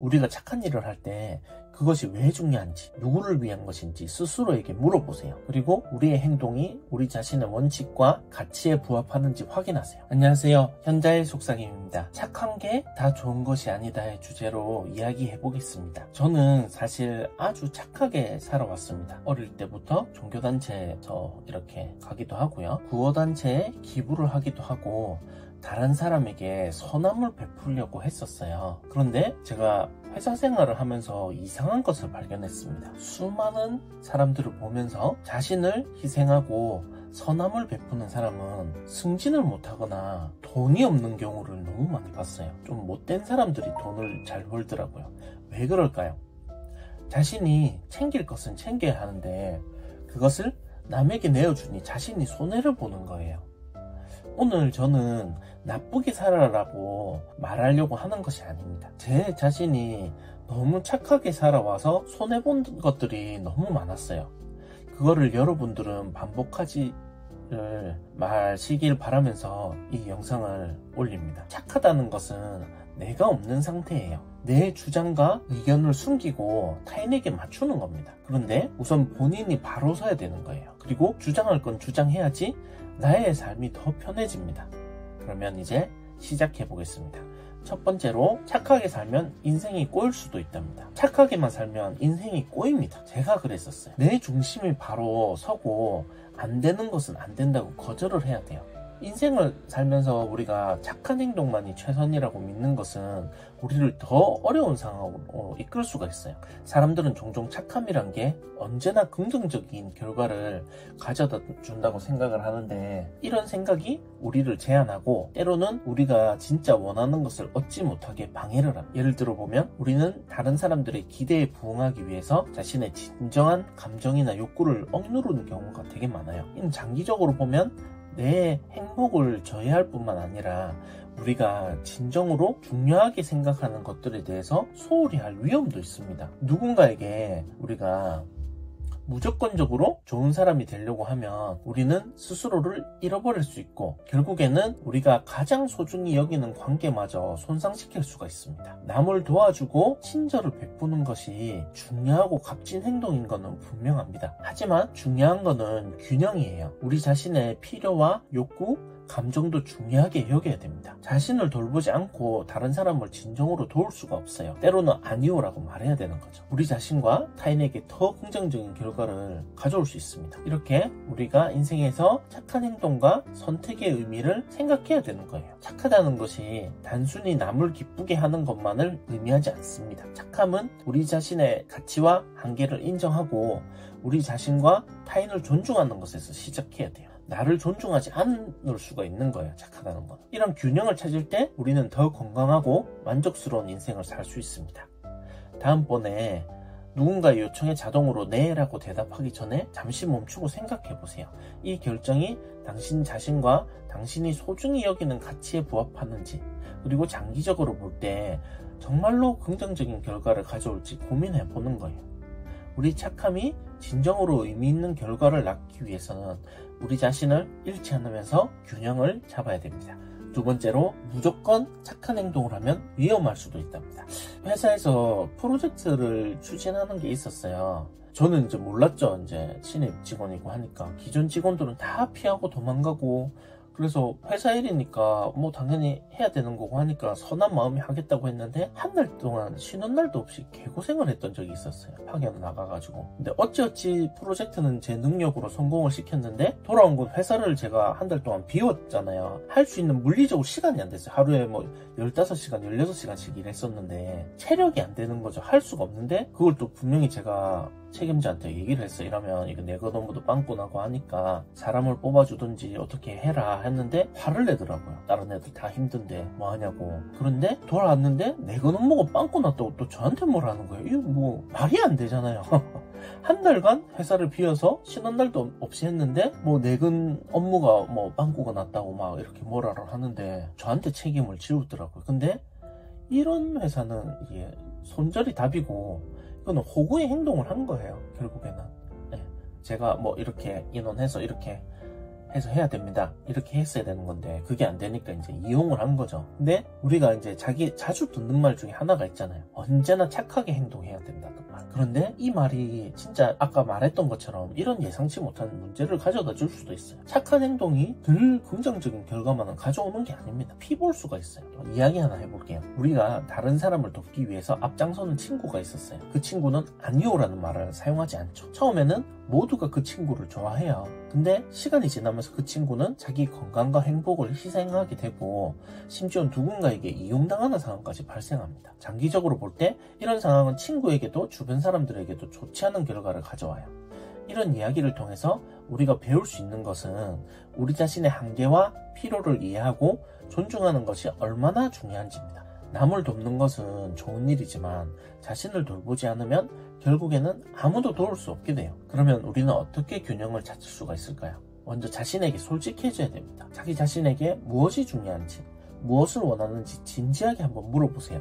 우리가 착한 일을 할 때 그것이 왜 중요한지, 누구를 위한 것인지 스스로에게 물어보세요. 그리고 우리의 행동이 우리 자신의 원칙과 가치에 부합하는지 확인하세요. 안녕하세요. 현자의 속삭임입니다. 착한 게 다 좋은 것이 아니다의 주제로 이야기해 보겠습니다. 저는 사실 아주 착하게 살아왔습니다. 어릴 때부터 종교단체에서 이렇게 가기도 하고요. 구호단체에 기부를 하기도 하고 다른 사람에게 선함을 베풀려고 했었어요. 그런데 제가 회사 생활을 하면서 이상한 것을 발견했습니다. 수많은 사람들을 보면서 자신을 희생하고 선함을 베푸는 사람은 승진을 못하거나 돈이 없는 경우를 너무 많이 봤어요. 좀 못된 사람들이 돈을 잘 벌더라고요. 왜 그럴까요? 자신이 챙길 것은 챙겨야 하는데 그것을 남에게 내어주니 자신이 손해를 보는 거예요. 오늘 저는 나쁘게 살아라고 말하려고 하는 것이 아닙니다. 제 자신이 너무 착하게 살아와서 손해본 것들이 너무 많았어요. 그거를 여러분들은 반복하지를 마시길 바라면서 이 영상을 올립니다. 착하다는 것은 내가 없는 상태예요. 내 주장과 의견을 숨기고 타인에게 맞추는 겁니다. 그런데 우선 본인이 바로 서야 되는 거예요. 그리고 주장할 건 주장해야지 나의 삶이 더 편해집니다. 그러면 이제 시작해 보겠습니다. 첫 번째로, 착하게 살면 인생이 꼬일 수도 있답니다. 착하게만 살면 인생이 꼬입니다. 제가 그랬었어요. 내 중심이 바로 서고 안 되는 것은 안 된다고 거절을 해야 돼요. 인생을 살면서 우리가 착한 행동만이 최선이라고 믿는 것은 우리를 더 어려운 상황으로 이끌 수가 있어요. 사람들은 종종 착함이란 게 언제나 긍정적인 결과를 가져다 준다고 생각을 하는데, 이런 생각이 우리를 제한하고 때로는 우리가 진짜 원하는 것을 얻지 못하게 방해를 합니다. 예를 들어 보면 우리는 다른 사람들의 기대에 부응하기 위해서 자신의 진정한 감정이나 욕구를 억누르는 경우가 되게 많아요. 이는 장기적으로 보면 내 행복을 저해할 뿐만 아니라 우리가 진정으로 중요하게 생각하는 것들에 대해서 소홀히 할 위험도 있습니다. 누군가에게 우리가 무조건적으로 좋은 사람이 되려고 하면 우리는 스스로를 잃어버릴 수 있고 결국에는 우리가 가장 소중히 여기는 관계마저 손상시킬 수가 있습니다. 남을 도와주고 친절을 베푸는 것이 중요하고 값진 행동인 것은 분명합니다. 하지만 중요한 것은 균형이에요. 우리 자신의 필요와 욕구, 감정도 중요하게 여겨야 됩니다. 자신을 돌보지 않고 다른 사람을 진정으로 도울 수가 없어요. 때로는 아니오라고 말해야 되는 거죠. 우리 자신과 타인에게 더 긍정적인 결과를 가져올 수 있습니다. 이렇게 우리가 인생에서 착한 행동과 선택의 의미를 생각해야 되는 거예요. 착하다는 것이 단순히 남을 기쁘게 하는 것만을 의미하지 않습니다. 착함은 우리 자신의 가치와 한계를 인정하고 우리 자신과 타인을 존중하는 것에서 시작해야 돼요. 나를 존중하지 않을 수가 있는 거예요. 착하다는 건. 이런 균형을 찾을 때 우리는 더 건강하고 만족스러운 인생을 살 수 있습니다. 다음번에 누군가의 요청에 자동으로 네 라고 대답하기 전에 잠시 멈추고 생각해 보세요. 이 결정이 당신 자신과 당신이 소중히 여기는 가치에 부합하는지, 그리고 장기적으로 볼 때 정말로 긍정적인 결과를 가져올지 고민해 보는 거예요. 우리 착함이 진정으로 의미 있는 결과를 낳기 위해서는 우리 자신을 잃지 않으면서 균형을 잡아야 됩니다. 두 번째로, 무조건 착한 행동을 하면 위험할 수도 있답니다. 회사에서 프로젝트를 추진하는 게 있었어요. 저는 이제 몰랐죠. 이제 신입 직원이고 하니까 기존 직원들은 다 피하고 도망가고, 그래서 회사 일이니까 뭐 당연히 해야 되는 거고 하니까 선한 마음이 하겠다고 했는데 한 달 동안 쉬는 날도 없이 개고생을 했던 적이 있었어요. 파견 나가가지고. 근데 어찌어찌 프로젝트는 제 능력으로 성공을 시켰는데 돌아온 건 회사를 제가 한 달 동안 비웠잖아요. 할 수 있는 물리적으로 시간이 안 됐어요. 하루에 뭐 15시간, 16시간씩 일했었는데 체력이 안 되는 거죠. 할 수가 없는데 그걸 또 분명히 제가 책임자한테 얘기를 했어. 이러면 이거 내 거 너무도 빵꾸 나고 하니까 사람을 뽑아주든지 어떻게 해라 했는데 화를 내더라고요. 다른 애들 다 힘든데 뭐 하냐고. 그런데 돌아왔는데 내 거 업무가 빵꾸 났다고 또 저한테 뭐라는 거예요. 이거 뭐 말이 안 되잖아요. 한 달간 회사를 비워서 쉬는 날도 없이 했는데 뭐 내근 업무가 뭐 빵꾸가 났다고 막 이렇게 뭐라를 하는데 저한테 책임을 지우더라고요. 근데 이런 회사는 이게 손절이 답이고 이거는 호구의 행동을 한 거예요. 결국에는. 네. 제가 뭐 이렇게 인원해서 이렇게 해서 해야 됩니다. 이렇게 했어야 되는 건데 그게 안 되니까 이제 이용을 한 거죠. 근데 우리가 이제 자주 듣는 말 중에 하나가 있잖아요. 언제나 착하게 행동해야 된다는 말. 그런데 이 말이 진짜 아까 말했던 것처럼 이런 예상치 못한 문제를 가져다 줄 수도 있어요. 착한 행동이 늘 긍정적인 결과만은 가져오는 게 아닙니다. 피볼 수가 있어요. 이야기 하나 해볼게요. 우리가 다른 사람을 돕기 위해서 앞장서는 친구가 있었어요. 그 친구는 아니오라는 말을 사용하지 않죠. 처음에는 모두가 그 친구를 좋아해요. 근데 시간이 지나면서 그 친구는 자기 건강과 행복을 희생하게 되고 심지어 누군가에게 이용당하는 상황까지 발생합니다. 장기적으로 볼 때 이런 상황은 친구에게도 주변 사람들에게도 좋지 않은 결과를 가져와요. 이런 이야기를 통해서 우리가 배울 수 있는 것은 우리 자신의 한계와 필요를 이해하고 존중하는 것이 얼마나 중요한지입니다. 남을 돕는 것은 좋은 일이지만 자신을 돌보지 않으면 결국에는 아무도 도울 수 없게 돼요. 그러면 우리는 어떻게 균형을 찾을 수가 있을까요? 먼저 자신에게 솔직해져야 됩니다. 자기 자신에게 무엇이 중요한지, 무엇을 원하는지 진지하게 한번 물어보세요.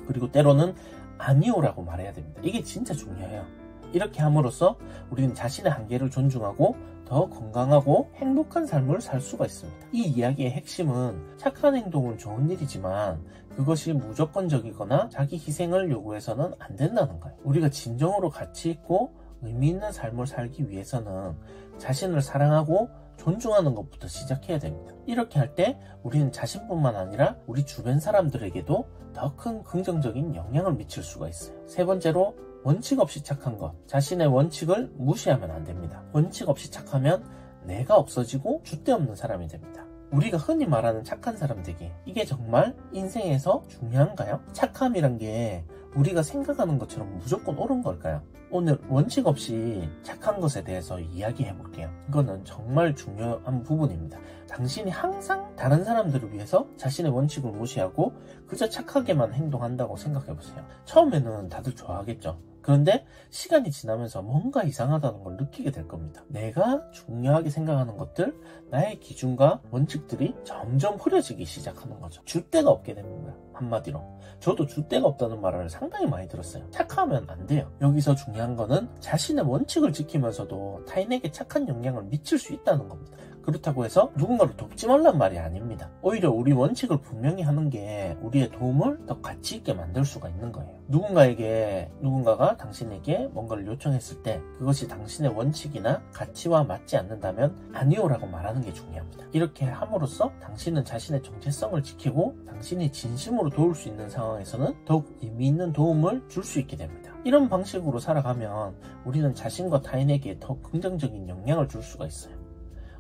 그리고 때로는 아니오라고 말해야 됩니다. 이게 진짜 중요해요. 이렇게 함으로써 우리는 자신의 한계를 존중하고 더 건강하고 행복한 삶을 살 수가 있습니다. 이 이야기의 핵심은 착한 행동은 좋은 일이지만 그것이 무조건적이거나 자기 희생을 요구해서는 안 된다는 거예요. 우리가 진정으로 가치 있고 의미 있는 삶을 살기 위해서는 자신을 사랑하고 존중하는 것부터 시작해야 됩니다. 이렇게 할 때 우리는 자신뿐만 아니라 우리 주변 사람들에게도 더 큰 긍정적인 영향을 미칠 수가 있어요. 세 번째로 원칙 없이 착한 것. 자신의 원칙을 무시하면 안 됩니다. 원칙 없이 착하면 내가 없어지고 줏대 없는 사람이 됩니다. 우리가 흔히 말하는 착한 사람 되기, 이게 정말 인생에서 중요한가요? 착함이란 게 우리가 생각하는 것처럼 무조건 옳은 걸까요? 오늘 원칙 없이 착한 것에 대해서 이야기해 볼게요. 이거는 정말 중요한 부분입니다. 당신이 항상 다른 사람들을 위해서 자신의 원칙을 무시하고 그저 착하게만 행동한다고 생각해 보세요. 처음에는 다들 좋아하겠죠. 그런데 시간이 지나면서 뭔가 이상하다는 걸 느끼게 될 겁니다. 내가 중요하게 생각하는 것들, 나의 기준과 원칙들이 점점 흐려지기 시작하는 거죠. 줏대가 없게 됩니다. 한마디로. 저도 줏대가 없다는 말을 상당히 많이 들었어요. 착하면 안 돼요. 여기서 중요한 거는 자신의 원칙을 지키면서도 타인에게 착한 영향을 미칠 수 있다는 겁니다. 그렇다고 해서 누군가를 돕지 말란 말이 아닙니다. 오히려 우리 원칙을 분명히 하는 게 우리의 도움을 더 가치 있게 만들 수가 있는 거예요. 누군가가 당신에게 뭔가를 요청했을 때 그것이 당신의 원칙이나 가치와 맞지 않는다면 아니오라고 말하는 게 중요합니다. 이렇게 함으로써 당신은 자신의 정체성을 지키고 당신이 진심으로 도울 수 있는 상황에서는 더욱 의미 있는 도움을 줄 수 있게 됩니다. 이런 방식으로 살아가면 우리는 자신과 타인에게 더 긍정적인 영향을 줄 수가 있어요.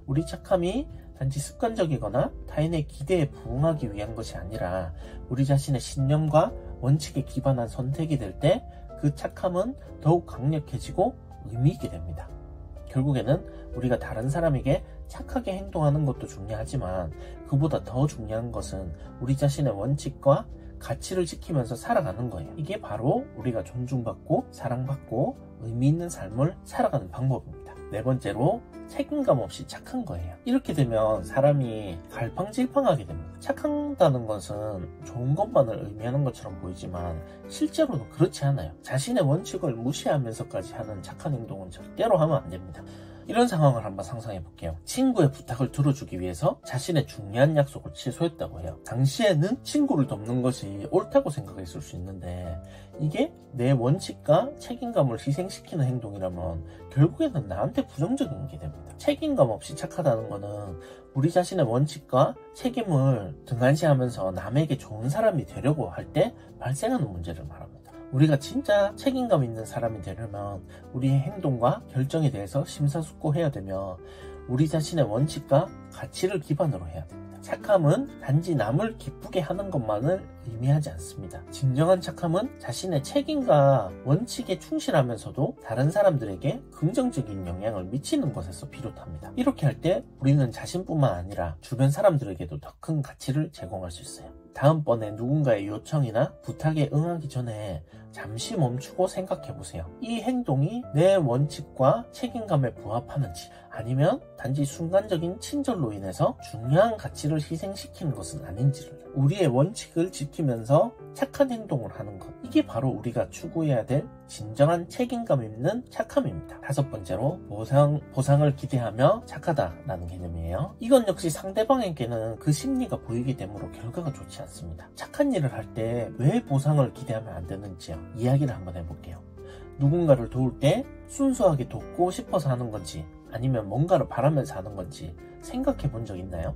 우리 착함이 단지 습관적이거나 타인의 기대에 부응하기 위한 것이 아니라 우리 자신의 신념과 원칙에 기반한 선택이 될 때 그 착함은 더욱 강력해지고 의미 있게 됩니다. 결국에는 우리가 다른 사람에게 착하게 행동하는 것도 중요하지만 그보다 더 중요한 것은 우리 자신의 원칙과 가치를 지키면서 살아가는 거예요. 이게 바로 우리가 존중받고 사랑받고 의미 있는 삶을 살아가는 방법입니다. 네 번째로 책임감 없이 착한 거예요. 이렇게 되면 사람이 갈팡질팡하게 됩니다. 착한다는 것은 좋은 것만을 의미하는 것처럼 보이지만 실제로는 그렇지 않아요. 자신의 원칙을 무시하면서까지 하는 착한 행동은 절대로 하면 안 됩니다. 이런 상황을 한번 상상해 볼게요. 친구의 부탁을 들어주기 위해서 자신의 중요한 약속을 취소했다고 해요. 당시에는 친구를 돕는 것이 옳다고 생각했을 수 있는데 이게 내 원칙과 책임감을 희생시키는 행동이라면 결국에는 나한테 부정적인 게 됩니다. 책임감 없이 착하다는 거는 우리 자신의 원칙과 책임을 등한시하면서 남에게 좋은 사람이 되려고 할 때 발생하는 문제를 말합니다. 우리가 진짜 책임감 있는 사람이 되려면 우리의 행동과 결정에 대해서 심사숙고해야 되며 우리 자신의 원칙과 가치를 기반으로 해야 됩니다. 착함은 단지 남을 기쁘게 하는 것만을 의미하지 않습니다. 진정한 착함은 자신의 책임과 원칙에 충실하면서도 다른 사람들에게 긍정적인 영향을 미치는 것에서 비롯합니다. 이렇게 할 때 우리는 자신뿐만 아니라 주변 사람들에게도 더 큰 가치를 제공할 수 있어요. 다음번에 누군가의 요청이나 부탁에 응하기 전에 잠시 멈추고 생각해보세요. 이 행동이 내 원칙과 책임감에 부합하는지 아니면 단지 순간적인 친절로 인해서 중요한 가치를 희생시키는 것은 아닌지를 우리의 원칙을 지키면서 착한 행동을 하는 것, 이게 바로 우리가 추구해야 될 진정한 책임감 있는 착함입니다. 5번째로 보상을 기대하며 착하다라는 개념이에요. 이건 역시 상대방에게는 그 심리가 보이게 되므로 결과가 좋지 않습니다. 착한 일을 할 때 왜 보상을 기대하면 안 되는지요. 이야기를 한번 해볼게요. 누군가를 도울 때 순수하게 돕고 싶어서 하는 건지 아니면 뭔가를 바라면서 하는 건지 생각해 본 적 있나요?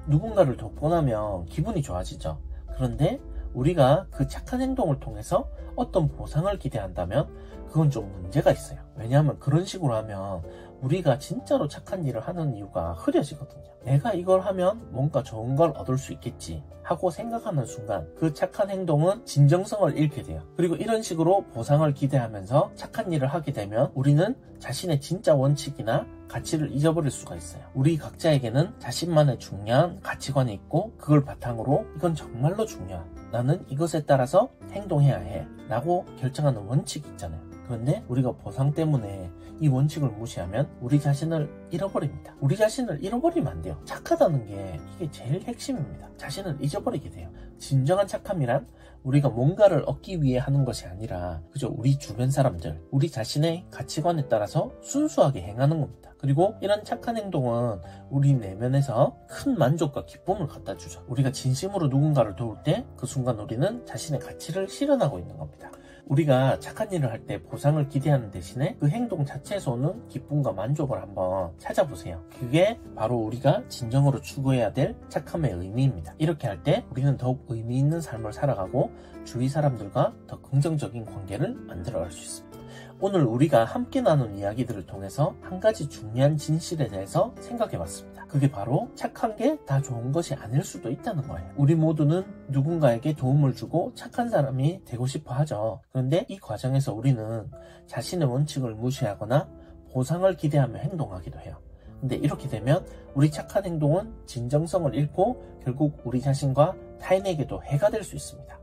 누군가를 돕고 나면 기분이 좋아지죠. 그런데 우리가 그 착한 행동을 통해서 어떤 보상을 기대한다면 그건 좀 문제가 있어요. 왜냐하면 그런 식으로 하면 우리가 진짜로 착한 일을 하는 이유가 흐려지거든요. 내가 이걸 하면 뭔가 좋은 걸 얻을 수 있겠지 하고 생각하는 순간 그 착한 행동은 진정성을 잃게 돼요. 그리고 이런 식으로 보상을 기대하면서 착한 일을 하게 되면 우리는 자신의 진짜 원칙이나 가치를 잊어버릴 수가 있어요. 우리 각자에게는 자신만의 중요한 가치관이 있고 그걸 바탕으로 이건 정말로 중요한, 나는 이것에 따라서 행동해야 해 라고 결정하는 원칙이 있잖아요. 그런데 우리가 보상 때문에 이 원칙을 무시하면 우리 자신을 잃어버립니다. 우리 자신을 잃어버리면 안 돼요. 착하다는 게 이게 제일 핵심입니다. 자신을 잊어버리게 돼요. 진정한 착함이란 우리가 뭔가를 얻기 위해 하는 것이 아니라 그저 우리 주변 사람들, 우리 자신의 가치관에 따라서 순수하게 행하는 겁니다. 그리고 이런 착한 행동은 우리 내면에서 큰 만족과 기쁨을 갖다 주죠. 우리가 진심으로 누군가를 도울 때 그 순간 우리는 자신의 가치를 실현하고 있는 겁니다. 우리가 착한 일을 할 때 보상을 기대하는 대신에 그 행동 자체에서 오는 기쁨과 만족을 한번 찾아보세요. 그게 바로 우리가 진정으로 추구해야 될 착함의 의미입니다. 이렇게 할 때 우리는 더욱 의미 있는 삶을 살아가고 주위 사람들과 더 긍정적인 관계를 만들어갈 수 있습니다. 오늘 우리가 함께 나눈 이야기들을 통해서 한 가지 중요한 진실에 대해서 생각해봤습니다. 그게 바로 착한 게 다 좋은 것이 아닐 수도 있다는 거예요. 우리 모두는 누군가에게 도움을 주고 착한 사람이 되고 싶어 하죠. 그런데 이 과정에서 우리는 자신의 원칙을 무시하거나 보상을 기대하며 행동하기도 해요. 근데 이렇게 되면 우리 착한 행동은 진정성을 잃고 결국 우리 자신과 타인에게도 해가 될 수 있습니다.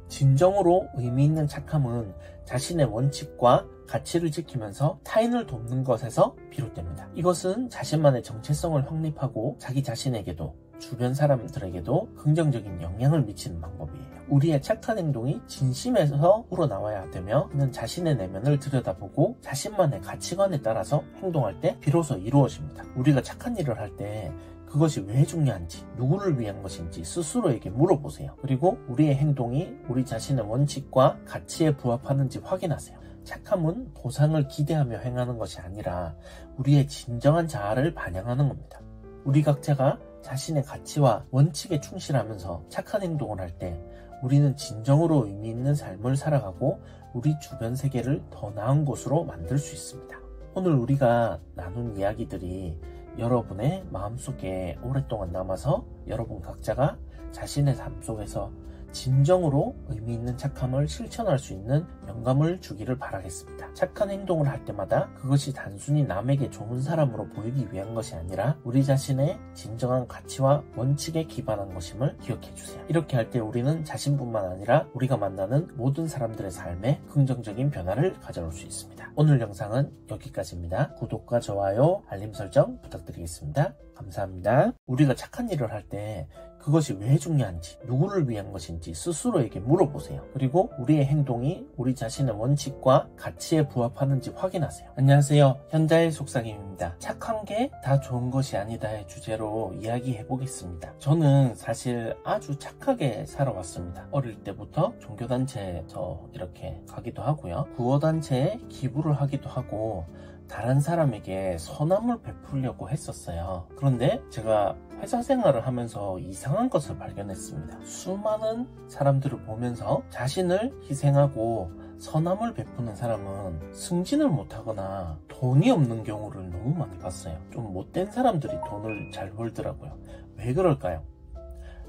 진정으로 의미 있는 착함은 자신의 원칙과 가치를 지키면서 타인을 돕는 것에서 비롯됩니다. 이것은 자신만의 정체성을 확립하고 자기 자신에게도 주변 사람들에게도 긍정적인 영향을 미치는 방법이에요. 우리의 착한 행동이 진심에서 우러나와야 되며 이는 자신의 내면을 들여다보고 자신만의 가치관에 따라서 행동할 때 비로소 이루어집니다. 우리가 착한 일을 할 때 그것이 왜 중요한지, 누구를 위한 것인지 스스로에게 물어보세요. 그리고 우리의 행동이 우리 자신의 원칙과 가치에 부합하는지 확인하세요. 착함은 보상을 기대하며 행하는 것이 아니라 우리의 진정한 자아를 반영하는 겁니다. 우리 각자가 자신의 가치와 원칙에 충실하면서 착한 행동을 할 때 우리는 진정으로 의미 있는 삶을 살아가고 우리 주변 세계를 더 나은 곳으로 만들 수 있습니다. 오늘 우리가 나눈 이야기들이 여러분의 마음속에 오랫동안 남아서 여러분 각자가 자신의 삶 속에서 진정으로 의미 있는 착함을 실천할 수 있는 영감을 주기를 바라겠습니다. 착한 행동을 할 때마다 그것이 단순히 남에게 좋은 사람으로 보이기 위한 것이 아니라 우리 자신의 진정한 가치와 원칙에 기반한 것임을 기억해 주세요. 이렇게 할 때 우리는 자신뿐만 아니라 우리가 만나는 모든 사람들의 삶에 긍정적인 변화를 가져올 수 있습니다. 오늘 영상은 여기까지입니다. 구독과 좋아요, 알림 설정 부탁드리겠습니다. 감사합니다. 우리가 착한 일을 할 때 그것이 왜 중요한지, 누구를 위한 것인지 스스로에게 물어보세요. 그리고 우리의 행동이 우리 자신의 원칙과 가치에 부합하는지 확인하세요. 안녕하세요. 현자의 속삭임입니다. 착한 게 다 좋은 것이 아니다의 주제로 이야기해 보겠습니다. 저는 사실 아주 착하게 살아왔습니다. 어릴 때부터 종교단체에서 이렇게 가기도 하고요. 구호단체에 기부를 하기도 하고 다른 사람에게 선함을 베풀려고 했었어요. 그런데 제가 회사 생활을 하면서 이상한 것을 발견했습니다. 수많은 사람들을 보면서 자신을 희생하고 선함을 베푸는 사람은 승진을 못하거나 돈이 없는 경우를 너무 많이 봤어요. 좀 못된 사람들이 돈을 잘 벌더라고요. 왜 그럴까요?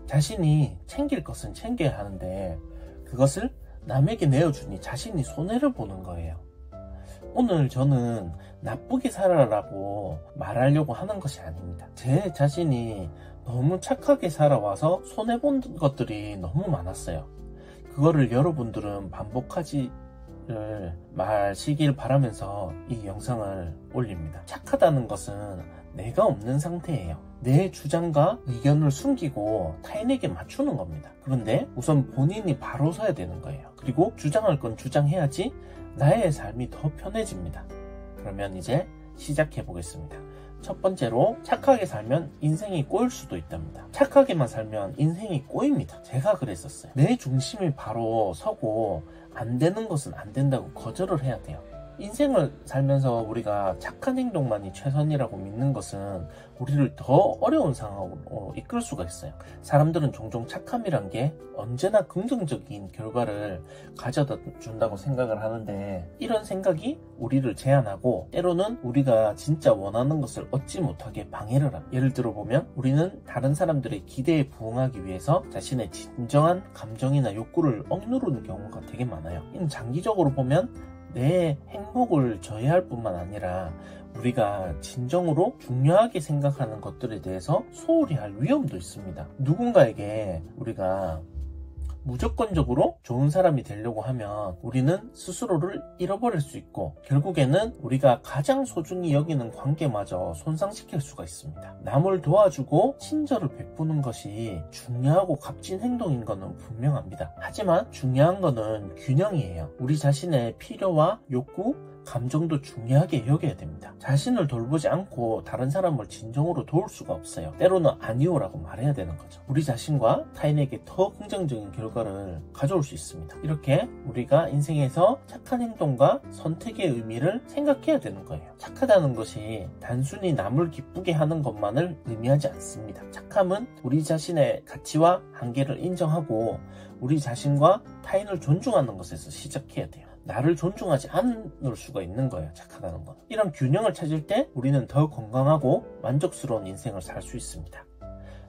자신이 챙길 것은 챙겨야 하는데 그것을 남에게 내어주니 자신이 손해를 보는 거예요. 오늘 저는 나쁘게 살아라고 말하려고 하는 것이 아닙니다. 제 자신이 너무 착하게 살아와서 손해본 것들이 너무 많았어요. 그거를 여러분들은 반복하지 를 마시길 바라면서 이 영상을 올립니다. 착하다는 것은 내가 없는 상태예요. 내 주장과 의견을 숨기고 타인에게 맞추는 겁니다. 그런데 우선 본인이 바로 서야 되는 거예요. 그리고 주장할 건 주장해야지 나의 삶이 더 편해집니다. 그러면 이제 시작해 보겠습니다. 첫 번째로, 착하게 살면 인생이 꼬일 수도 있답니다. 착하게만 살면 인생이 꼬입니다. 제가 그랬었어요. 내 중심이 바로 서고 안 되는 것은 안 된다고 거절을 해야 돼요. 인생을 살면서 우리가 착한 행동만이 최선이라고 믿는 것은 우리를 더 어려운 상황으로 이끌 수가 있어요. 사람들은 종종 착함이란 게 언제나 긍정적인 결과를 가져다 준다고 생각을 하는데, 이런 생각이 우리를 제한하고 때로는 우리가 진짜 원하는 것을 얻지 못하게 방해를 합니다. 예를 들어 보면 우리는 다른 사람들의 기대에 부응하기 위해서 자신의 진정한 감정이나 욕구를 억누르는 경우가 되게 많아요. 이는 장기적으로 보면 내 행복을 저해할 뿐만 아니라 우리가 진정으로 중요하게 생각하는 것들에 대해서 소홀히 할 위험도 있습니다. 누군가에게 우리가 무조건적으로 좋은 사람이 되려고 하면 우리는 스스로를 잃어버릴 수 있고, 결국에는 우리가 가장 소중히 여기는 관계마저 손상시킬 수가 있습니다. 남을 도와주고 친절을 베푸는 것이 중요하고 값진 행동인 것은 분명합니다. 하지만 중요한 것은 균형이에요. 우리 자신의 필요와 욕구, 감정도 중요하게 여겨야 됩니다. 자신을 돌보지 않고 다른 사람을 진정으로 도울 수가 없어요. 때로는 아니오라고 말해야 되는 거죠. 우리 자신과 타인에게 더 긍정적인 결과를 가져올 수 있습니다. 이렇게 우리가 인생에서 착한 행동과 선택의 의미를 생각해야 되는 거예요. 착하다는 것이 단순히 남을 기쁘게 하는 것만을 의미하지 않습니다. 착함은 우리 자신의 가치와 한계를 인정하고 우리 자신과 타인을 존중하는 것에서 시작해야 돼요. 나를 존중하지 않을 수가 있는 거예요, 착하다는 건. 이런 균형을 찾을 때 우리는 더 건강하고 만족스러운 인생을 살 수 있습니다.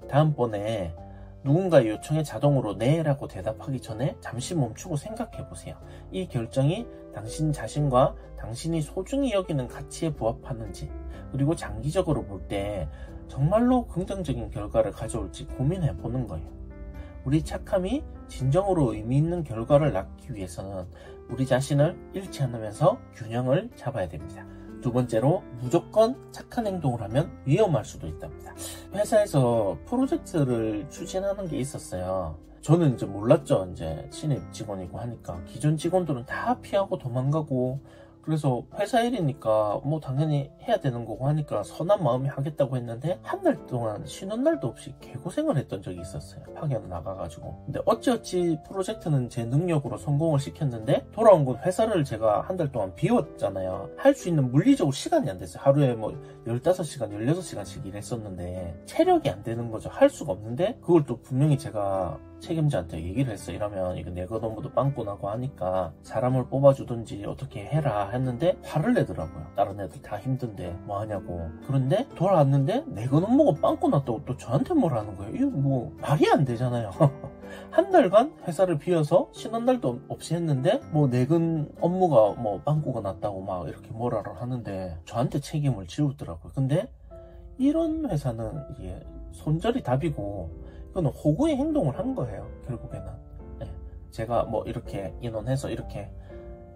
다음번에 누군가의 요청에 자동으로 네라고 대답하기 전에 잠시 멈추고 생각해 보세요. 이 결정이 당신 자신과 당신이 소중히 여기는 가치에 부합하는지, 그리고 장기적으로 볼 때 정말로 긍정적인 결과를 가져올지 고민해 보는 거예요. 우리 착함이 진정으로 의미 있는 결과를 낳기 위해서는 우리 자신을 잃지 않으면서 균형을 잡아야 됩니다. 두 번째로, 무조건 착한 행동을 하면 위험할 수도 있답니다. 회사에서 프로젝트를 추진하는 게 있었어요. 저는 이제 몰랐죠. 이제 신입 직원이고 하니까 기존 직원들은 다 피하고 도망가고, 그래서 회사 일이니까 뭐 당연히 해야 되는 거고 하니까 선한 마음이 하겠다고 했는데, 한 달 동안 쉬는 날도 없이 개고생을 했던 적이 있었어요. 파견 나가가지고. 근데 어찌어찌 프로젝트는 제 능력으로 성공을 시켰는데, 돌아온 건 회사를 제가 한 달 동안 비웠잖아요. 할 수 있는 물리적으로 시간이 안 됐어요. 하루에 뭐 15시간, 16시간씩 일했었는데 체력이 안 되는 거죠. 할 수가 없는데, 그걸 또 분명히 제가 책임자한테 얘기를 했어. 이러면 이거 내 것 업무도 빵꾸 나고 하니까 사람을 뽑아주든지 어떻게 해라 했는데 화를 내더라고요. 다른 애들 다 힘든데 뭐 하냐고. 그런데 돌아왔는데 내 것 업무가 빵꾸 났다고 또 저한테 뭐라는 거예요. 이거 뭐 말이 안 되잖아요. 한 달간 회사를 비워서 쉬는 날도 없이 했는데 뭐 내근 업무가 뭐 빵꾸가 났다고 막 이렇게 뭐라를 하는데 저한테 책임을 지우더라고요. 근데 이런 회사는 이게 손절이 답이고, 이거는 호구의 행동을 한 거예요, 결국에는. 네. 제가 뭐 이렇게 인원해서 이렇게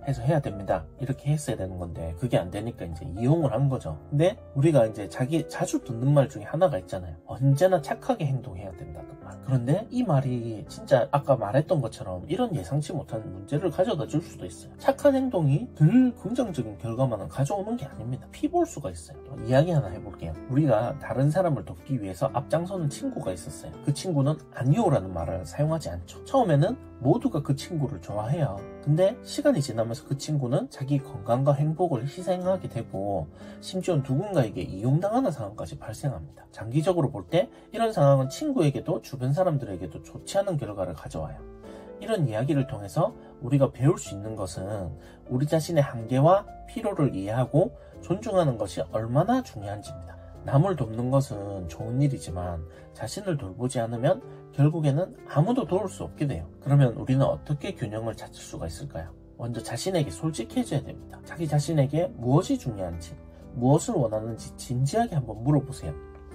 해서 해야 됩니다, 이렇게 했어야 되는 건데 그게 안 되니까 이제 이용을 한 거죠. 근데 우리가 이제 자주 듣는 말 중에 하나가 있잖아요. 언제나 착하게 행동해야 된다는 말. 그런데 이 말이 진짜 아까 말했던 것처럼 이런 예상치 못한 문제를 가져다 줄 수도 있어요. 착한 행동이 늘 긍정적인 결과만은 가져오는 게 아닙니다. 피볼 수가 있어요. 이야기 하나 해볼게요. 우리가 다른 사람을 돕기 위해서 앞장서는 친구가 있었어요. 그 친구는 아니오라는 말을 사용하지 않죠. 처음에는 모두가 그 친구를 좋아해요. 근데 시간이 지나면서 그 친구는 자기 건강과 행복을 희생하게 되고, 심지어 누군가에게 이용당하는 상황까지 발생합니다. 장기적으로 볼 때 이런 상황은 친구에게도 주변 사람들에게도 좋지 않은 결과를 가져와요. 이런 이야기를 통해서 우리가 배울 수 있는 것은 우리 자신의 한계와 필요를 이해하고 존중하는 것이 얼마나 중요한지입니다. 남을 돕는 것은 좋은 일이지만 자신을 돌보지 않으면 결국에는 아무도 도울 수 없게 돼요. 그러면 우리는 어떻게 균형을 찾을 수가 있을까요? 먼저 자신에게 솔직해져야 됩니다. 자기 자신에게 무엇이 중요한지, 무엇을 원하는지 진지하게 한번 물어보세요.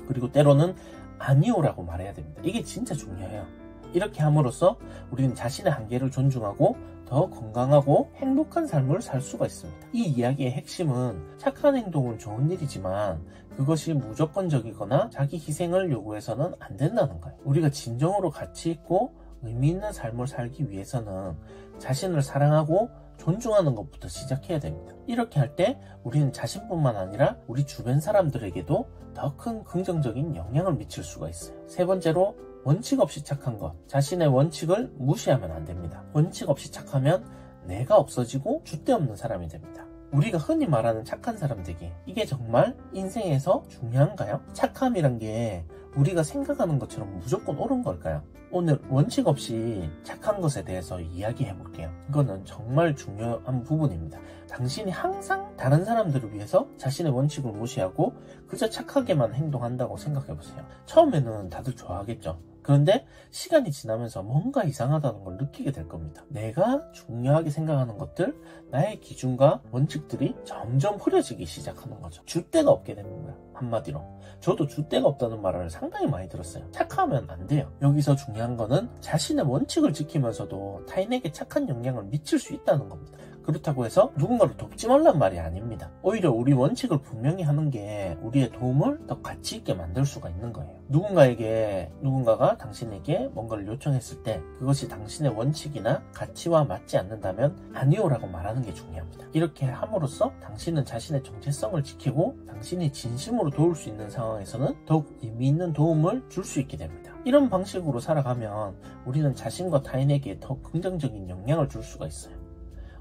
그리고 때로는 아니오라고 말해야 됩니다. 이게 진짜 중요해요. 이렇게 함으로써 우리는 자신의 한계를 존중하고 더 건강하고 행복한 삶을 살 수가 있습니다. 이 이야기의 핵심은 착한 행동은 좋은 일이지만 그것이 무조건적이거나 자기 희생을 요구해서는 안 된다는 거예요. 우리가 진정으로 가치 있고 의미 있는 삶을 살기 위해서는 자신을 사랑하고 존중하는 것부터 시작해야 됩니다. 이렇게 할 때 우리는 자신뿐만 아니라 우리 주변 사람들에게도 더 큰 긍정적인 영향을 미칠 수가 있어요. 세 번째로, 원칙 없이 착한 것. 자신의 원칙을 무시하면 안 됩니다. 원칙 없이 착하면 내가 없어지고 줏대 없는 사람이 됩니다. 우리가 흔히 말하는 착한 사람 되기, 이게 정말 인생에서 중요한가요? 착함이란 게 우리가 생각하는 것처럼 무조건 옳은 걸까요? 오늘 원칙 없이 착한 것에 대해서 이야기해 볼게요. 이거는 정말 중요한 부분입니다. 당신이 항상 다른 사람들을 위해서 자신의 원칙을 무시하고 그저 착하게만 행동한다고 생각해 보세요. 처음에는 다들 좋아하겠죠. 그런데 시간이 지나면서 뭔가 이상하다는 걸 느끼게 될 겁니다. 내가 중요하게 생각하는 것들, 나의 기준과 원칙들이 점점 흐려지기 시작하는 거죠. 줏대가 없게 됩니다. 한마디로. 저도 줏대가 없다는 말을 상당히 많이 들었어요. 착하면 안 돼요. 여기서 중요한 거는 자신의 원칙을 지키면서도 타인에게 착한 영향을 미칠 수 있다는 겁니다. 그렇다고 해서 누군가를 돕지 말란 말이 아닙니다. 오히려 우리 원칙을 분명히 하는 게 우리의 도움을 더 가치 있게 만들 수가 있는 거예요. 누군가가 당신에게 뭔가를 요청했을 때 그것이 당신의 원칙이나 가치와 맞지 않는다면 아니오라고 말하는 게 중요합니다. 이렇게 함으로써 당신은 자신의 정체성을 지키고 당신이 진심으로 도울 수 있는 상황에서는 더욱 의미 있는 도움을 줄 수 있게 됩니다. 이런 방식으로 살아가면 우리는 자신과 타인에게 더 긍정적인 영향을 줄 수가 있어요.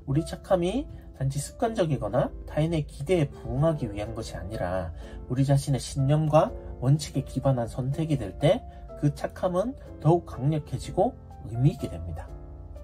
우리 착함이 단지 습관적이거나 타인의 기대에 부응하기 위한 것이 아니라 우리 자신의 신념과 원칙에 기반한 선택이 될 때 그 착함은 더욱 강력해지고 의미 있게 됩니다.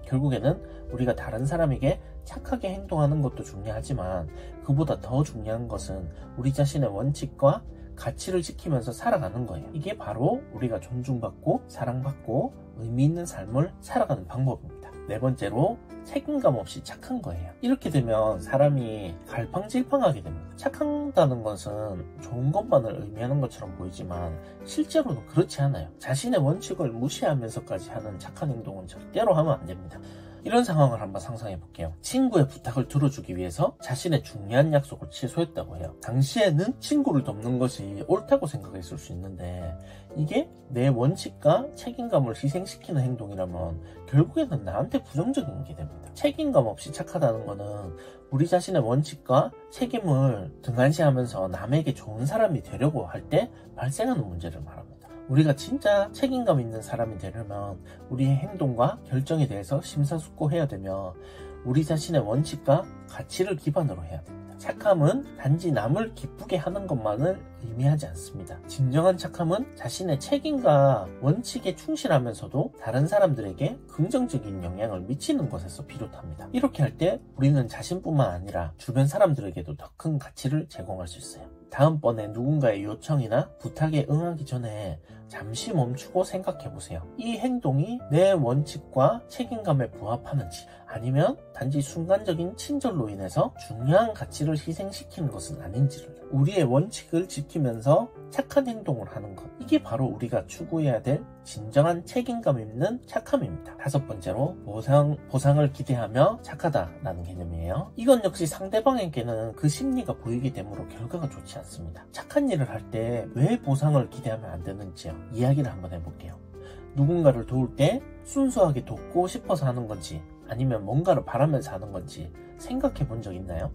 결국에는 우리가 다른 사람에게 착하게 행동하는 것도 중요하지만 그보다 더 중요한 것은 우리 자신의 원칙과 가치를 지키면서 살아가는 거예요. 이게 바로 우리가 존중받고 사랑받고 의미 있는 삶을 살아가는 방법입니다. 네 번째로, 책임감 없이 착한 거예요. 이렇게 되면 사람이 갈팡질팡하게 됩니다. 착한다는 것은 좋은 것만을 의미하는 것처럼 보이지만 실제로는 그렇지 않아요. 자신의 원칙을 무시하면서까지 하는 착한 행동은 절대로 하면 안 됩니다. 이런 상황을 한번 상상해 볼게요. 친구의 부탁을 들어주기 위해서 자신의 중요한 약속을 취소했다고 해요. 당시에는 친구를 돕는 것이 옳다고 생각했을 수 있는데 이게 내 원칙과 책임감을 희생시키는 행동이라면 결국에는 나한테 부정적인 게 됩니다. 책임감 없이 착하다는 거는 우리 자신의 원칙과 책임을 등한시하면서 남에게 좋은 사람이 되려고 할 때 발생하는 문제를 말합니다. 우리가 진짜 책임감 있는 사람이 되려면 우리의 행동과 결정에 대해서 심사숙고해야 되며 우리 자신의 원칙과 가치를 기반으로 해야 됩니다. 착함은 단지 남을 기쁘게 하는 것만을 의미하지 않습니다. 진정한 착함은 자신의 책임과 원칙에 충실하면서도 다른 사람들에게 긍정적인 영향을 미치는 것에서 비롯합니다. 이렇게 할 때 우리는 자신뿐만 아니라 주변 사람들에게도 더 큰 가치를 제공할 수 있어요. 다음번에 누군가의 요청이나 부탁에 응하기 전에 잠시 멈추고 생각해보세요. 이 행동이 내 원칙과 책임감에 부합하는지 아니면 단지 순간적인 친절로 인해서 중요한 가치를 희생시키는 것은 아닌지를, 우리의 원칙을 지키면서 착한 행동을 하는 것, 이게 바로 우리가 추구해야 될 진정한 책임감 있는 착함입니다. 다섯 번째로, 보상을 기대하며 착하다라는 개념이에요. 이건 역시 상대방에게는 그 심리가 보이게 되므로 결과가 좋지 않습니다. 착한 일을 할 때 왜 보상을 기대하면 안 되는지요, 이야기를 한번 해볼게요. 누군가를 도울 때 순수하게 돕고 싶어서 하는 건지 아니면 뭔가를 바라면서 하는 건지 생각해 본 적 있나요?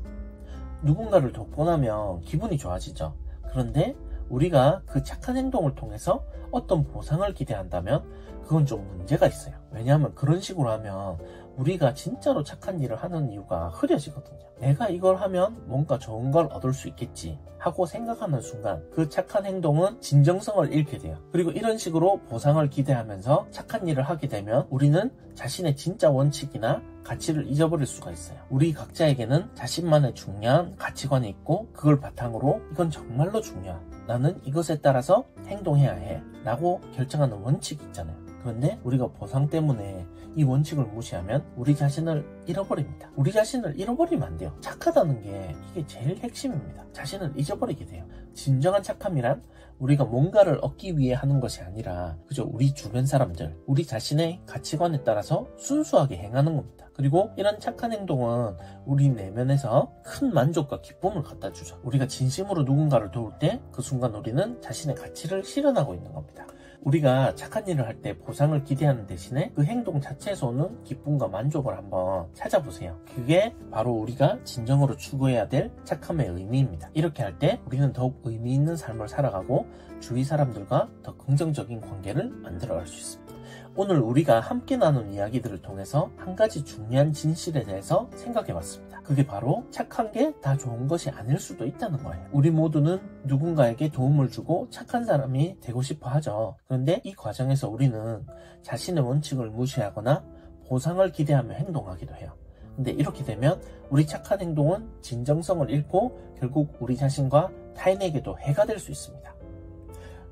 누군가를 돕고 나면 기분이 좋아지죠. 그런데 우리가 그 착한 행동을 통해서 어떤 보상을 기대한다면 그건 좀 문제가 있어요. 왜냐하면 그런 식으로 하면 우리가 진짜로 착한 일을 하는 이유가 흐려지거든요. 내가 이걸 하면 뭔가 좋은 걸 얻을 수 있겠지 하고 생각하는 순간 그 착한 행동은 진정성을 잃게 돼요. 그리고 이런 식으로 보상을 기대하면서 착한 일을 하게 되면 우리는 자신의 진짜 원칙이나 가치를 잊어버릴 수가 있어요. 우리 각자에게는 자신만의 중요한 가치관이 있고 그걸 바탕으로 이건 정말로 중요한, 나는 이것에 따라서 행동해야 해 라고 결정하는 원칙이 있잖아요. 그런데 우리가 보상 때문에 이 원칙을 무시하면 우리 자신을 잃어버립니다. 우리 자신을 잃어버리면 안 돼요. 착하다는 게 이게 제일 핵심입니다. 자신을 잊어버리게 돼요. 진정한 착함이란 우리가 뭔가를 얻기 위해 하는 것이 아니라 그저 우리 주변 사람들, 우리 자신의 가치관에 따라서 순수하게 행하는 겁니다. 그리고 이런 착한 행동은 우리 내면에서 큰 만족과 기쁨을 갖다 주죠. 우리가 진심으로 누군가를 도울 때 그 순간 우리는 자신의 가치를 실현하고 있는 겁니다. 우리가 착한 일을 할 때 보상을 기대하는 대신에 그 행동 자체에서 오는 기쁨과 만족을 한번 찾아보세요. 그게 바로 우리가 진정으로 추구해야 될 착함의 의미입니다. 이렇게 할 때 우리는 더욱 의미 있는 삶을 살아가고 주위 사람들과 더 긍정적인 관계를 만들어갈 수 있습니다. 오늘 우리가 함께 나눈 이야기들을 통해서 한 가지 중요한 진실에 대해서 생각해봤습니다. 그게 바로 착한 게 다 좋은 것이 아닐 수도 있다는 거예요. 우리 모두는 누군가에게 도움을 주고 착한 사람이 되고 싶어 하죠. 그런데 이 과정에서 우리는 자신의 원칙을 무시하거나 보상을 기대하며 행동하기도 해요. 근데 이렇게 되면 우리 착한 행동은 진정성을 잃고 결국 우리 자신과 타인에게도 해가 될 수 있습니다.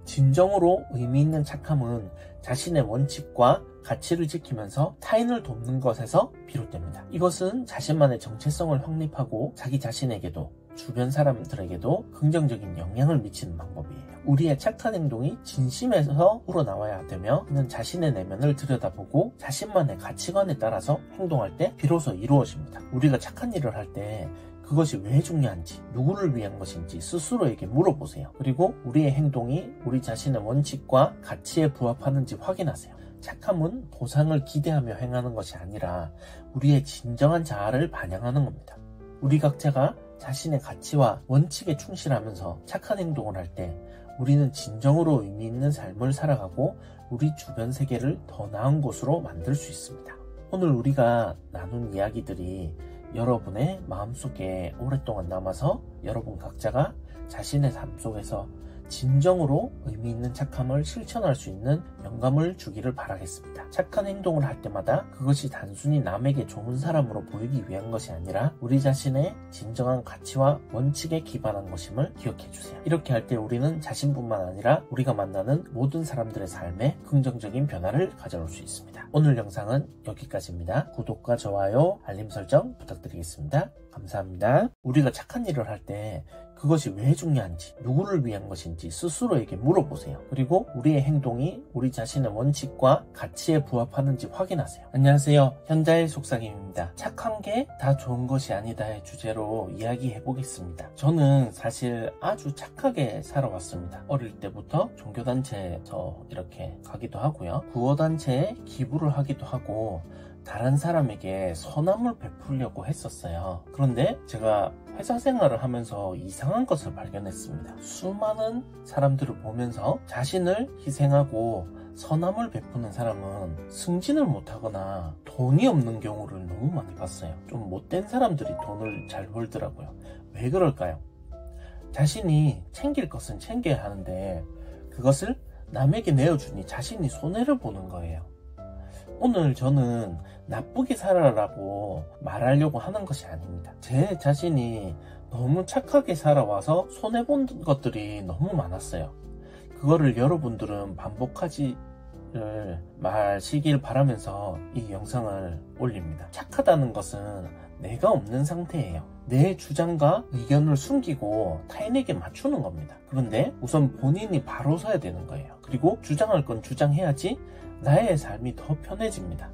진정으로 의미 있는 착함은 자신의 원칙과 가치를 지키면서 타인을 돕는 것에서 비롯됩니다. 이것은 자신만의 정체성을 확립하고 자기 자신에게도 주변 사람들에게도 긍정적인 영향을 미치는 방법이에요. 우리의 착한 행동이 진심에서 우러나와야 되며 그는 자신의 내면을 들여다보고 자신만의 가치관에 따라서 행동할 때 비로소 이루어집니다. 우리가 착한 일을 할 때 그것이 왜 중요한지, 누구를 위한 것인지 스스로에게 물어보세요. 그리고 우리의 행동이 우리 자신의 원칙과 가치에 부합하는지 확인하세요. 착함은 보상을 기대하며 행하는 것이 아니라 우리의 진정한 자아를 반영하는 겁니다. 우리 각자가 자신의 가치와 원칙에 충실하면서 착한 행동을 할 때 우리는 진정으로 의미 있는 삶을 살아가고 우리 주변 세계를 더 나은 곳으로 만들 수 있습니다. 오늘 우리가 나눈 이야기들이 여러분의 마음속에 오랫동안 남아서 여러분 각자가 자신의 삶 속에서 진정으로 의미 있는 착함을 실천할 수 있는 영감을 주기를 바라겠습니다. 착한 행동을 할 때마다 그것이 단순히 남에게 좋은 사람으로 보이기 위한 것이 아니라 우리 자신의 진정한 가치와 원칙에 기반한 것임을 기억해 주세요. 이렇게 할 때 우리는 자신뿐만 아니라 우리가 만나는 모든 사람들의 삶에 긍정적인 변화를 가져올 수 있습니다. 오늘 영상은 여기까지입니다. 구독과 좋아요, 알림 설정 부탁드리겠습니다. 감사합니다. 우리가 착한 일을 할 때 그것이 왜 중요한지, 누구를 위한 것인지 스스로에게 물어보세요. 그리고 우리의 행동이 우리 자신의 원칙과 가치에 부합하는지 확인하세요. 안녕하세요. 현자의 속삭임입니다. 착한 게 다 좋은 것이 아니다의 주제로 이야기해 보겠습니다. 저는 사실 아주 착하게 살아왔습니다. 어릴 때부터 종교단체에서 이렇게 가기도 하고요. 구호단체에 기부를 하기도 하고 다른 사람에게 선함을 베풀려고 했었어요. 그런데 제가 회사 생활을 하면서 이상한 것을 발견했습니다. 수많은 사람들을 보면서 자신을 희생하고 선함을 베푸는 사람은 승진을 못하거나 돈이 없는 경우를 너무 많이 봤어요. 좀 못된 사람들이 돈을 잘 벌더라고요. 왜 그럴까요? 자신이 챙길 것은 챙겨야 하는데 그것을 남에게 내어주니 자신이 손해를 보는 거예요. 오늘 저는 나쁘게 살아라고 말하려고 하는 것이 아닙니다. 제 자신이 너무 착하게 살아와서 손해본 것들이 너무 많았어요. 그거를 여러분들은 반복하지를 마시길 바라면서 이 영상을 올립니다. 착하다는 것은 내가 없는 상태예요. 내 주장과 의견을 숨기고 타인에게 맞추는 겁니다. 그런데 우선 본인이 바로 서야 되는 거예요. 그리고 주장할 건 주장해야지 나의 삶이 더 편해집니다.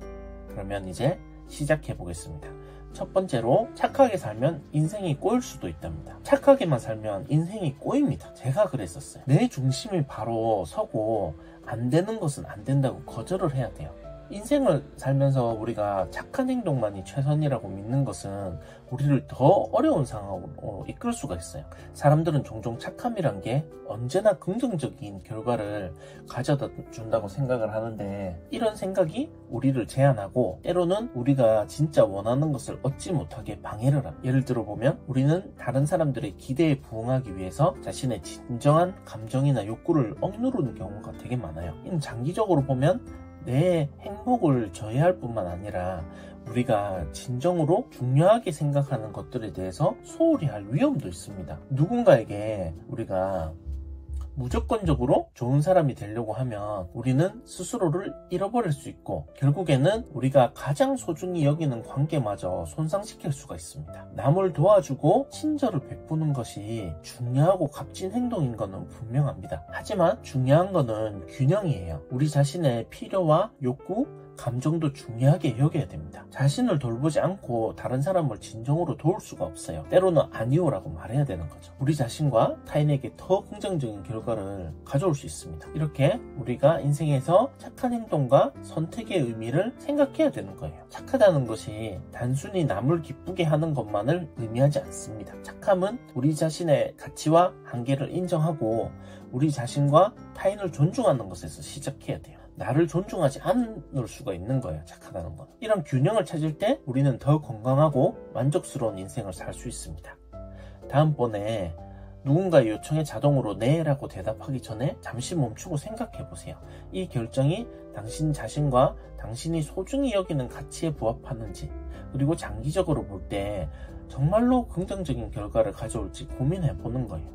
그러면 이제 시작해 보겠습니다. 첫 번째로 착하게 살면 인생이 꼬일 수도 있답니다. 착하게만 살면 인생이 꼬입니다. 제가 그랬었어요. 내 중심이 바로 서고 안 되는 것은 안 된다고 거절을 해야 돼요. 인생을 살면서 우리가 착한 행동만이 최선이라고 믿는 것은 우리를 더 어려운 상황으로 이끌 수가 있어요. 사람들은 종종 착함이란 게 언제나 긍정적인 결과를 가져다 준다고 생각을 하는데 이런 생각이 우리를 제한하고 때로는 우리가 진짜 원하는 것을 얻지 못하게 방해를 합니다. 예를 들어 보면 우리는 다른 사람들의 기대에 부응하기 위해서 자신의 진정한 감정이나 욕구를 억누르는 경우가 되게 많아요. 이는 장기적으로 보면 내 행복을 저해할 뿐만 아니라 우리가 진정으로 중요하게 생각하는 것들에 대해서 소홀히 할 위험도 있습니다. 누군가에게 우리가 무조건적으로 좋은 사람이 되려고 하면 우리는 스스로를 잃어버릴 수 있고 결국에는 우리가 가장 소중히 여기는 관계마저 손상시킬 수가 있습니다. 남을 도와주고 친절을 베푸는 것이 중요하고 값진 행동인 것은 분명합니다. 하지만 중요한 것은 균형이에요. 우리 자신의 필요와 욕구, 감정도 중요하게 여겨야 됩니다. 자신을 돌보지 않고 다른 사람을 진정으로 도울 수가 없어요. 때로는 아니오라고 말해야 되는 거죠. 우리 자신과 타인에게 더 긍정적인 결과를 가져올 수 있습니다. 이렇게 우리가 인생에서 착한 행동과 선택의 의미를 생각해야 되는 거예요. 착하다는 것이 단순히 남을 기쁘게 하는 것만을 의미하지 않습니다. 착함은 우리 자신의 가치와 한계를 인정하고 우리 자신과 타인을 존중하는 것에서 시작해야 돼요. 나를 존중하지 않을 수가 있는 거예요. 착하다는 건. 이런 균형을 찾을 때 우리는 더 건강하고 만족스러운 인생을 살 수 있습니다. 다음번에 누군가의 요청에 자동으로 네 라고 대답하기 전에 잠시 멈추고 생각해 보세요. 이 결정이 당신 자신과 당신이 소중히 여기는 가치에 부합하는지, 그리고 장기적으로 볼 때 정말로 긍정적인 결과를 가져올지 고민해 보는 거예요.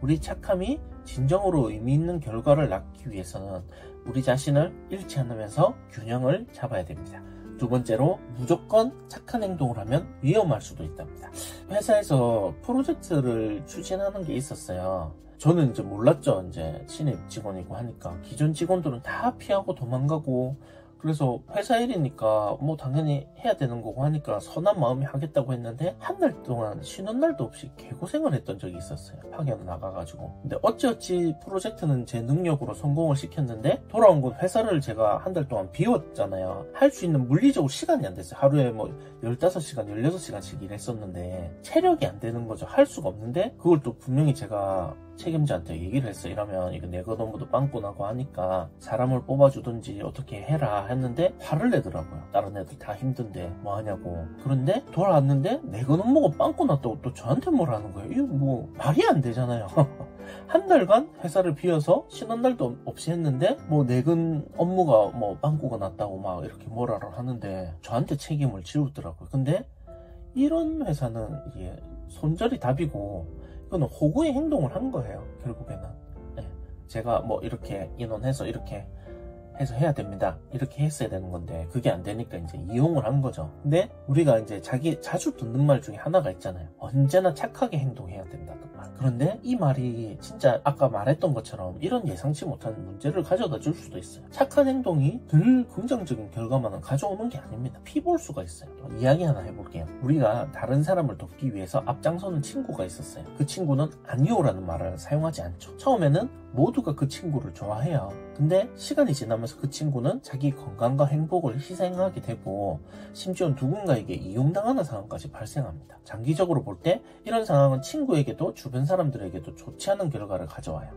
우리 착함이 진정으로 의미 있는 결과를 낳기 위해서는 우리 자신을 잃지 않으면서 균형을 잡아야 됩니다. 두 번째로, 무조건 착한 행동을 하면 위험할 수도 있답니다. 회사에서 프로젝트를 추진하는 게 있었어요. 저는 이제 몰랐죠. 이제 신입 직원이고 하니까 기존 직원들은 다 피하고 도망가고, 그래서 회사 일이니까 뭐 당연히 해야 되는 거고 하니까 선한 마음이 하겠다고 했는데 한 달 동안 쉬는 날도 없이 개고생을 했던 적이 있었어요. 파견 나가가지고. 근데 어찌어찌 프로젝트는 제 능력으로 성공을 시켰는데 돌아온 건 회사를 제가 한 달 동안 비웠잖아요. 할 수 있는 물리적으로 시간이 안 됐어요. 하루에 뭐 15시간, 16시간씩 일했었는데 체력이 안 되는 거죠. 할 수가 없는데 그걸 또 분명히 제가 책임자한테 얘기를 했어. 이러면 이거 내 거 너무도 빵꾸 나고 하니까 사람을 뽑아주든지 어떻게 해라 했는데 화를 내더라고요. 다른 애들 다 힘든데 뭐 하냐고. 그런데 돌아왔는데 내 거 업무가 빵꾸 났다고 또 저한테 뭐라는 거예요. 이거 뭐 말이 안 되잖아요. 한 달간 회사를 비워서 쉬는 날도 없이 했는데 뭐 내근 업무가 뭐 빵꾸가 났다고 막 이렇게 뭐라를 하는데 저한테 책임을 지우더라고요. 근데 이런 회사는 이게 손절이 답이고 이거는 호구의 행동을 한 거예요. 결국에는. 네. 제가 뭐 이렇게 인원해서 이렇게 해서 해야 됩니다. 이렇게 했어야 되는 건데 그게 안 되니까 이제 이용을 한 거죠. 근데 우리가 이제 자주 듣는 말 중에 하나가 있잖아요. 언제나 착하게 행동해야 된다는 말. 그런데 이 말이 진짜 아까 말했던 것처럼 이런 예상치 못한 문제를 가져다 줄 수도 있어요. 착한 행동이 늘 긍정적인 결과만은 가져오는 게 아닙니다. 피볼 수가 있어요. 이야기 하나 해볼게요. 우리가 다른 사람을 돕기 위해서 앞장서는 친구가 있었어요. 그 친구는 아니오라는 말을 사용하지 않죠. 처음에는 모두가 그 친구를 좋아해요. 근데 시간이 지나면서 그 친구는 자기 건강과 행복을 희생하게 되고 심지어 누군가에게 이용당하는 상황까지 발생합니다. 장기적으로 볼 때 이런 상황은 친구에게도 주변 사람들에게도 좋지 않은 결과를 가져와요.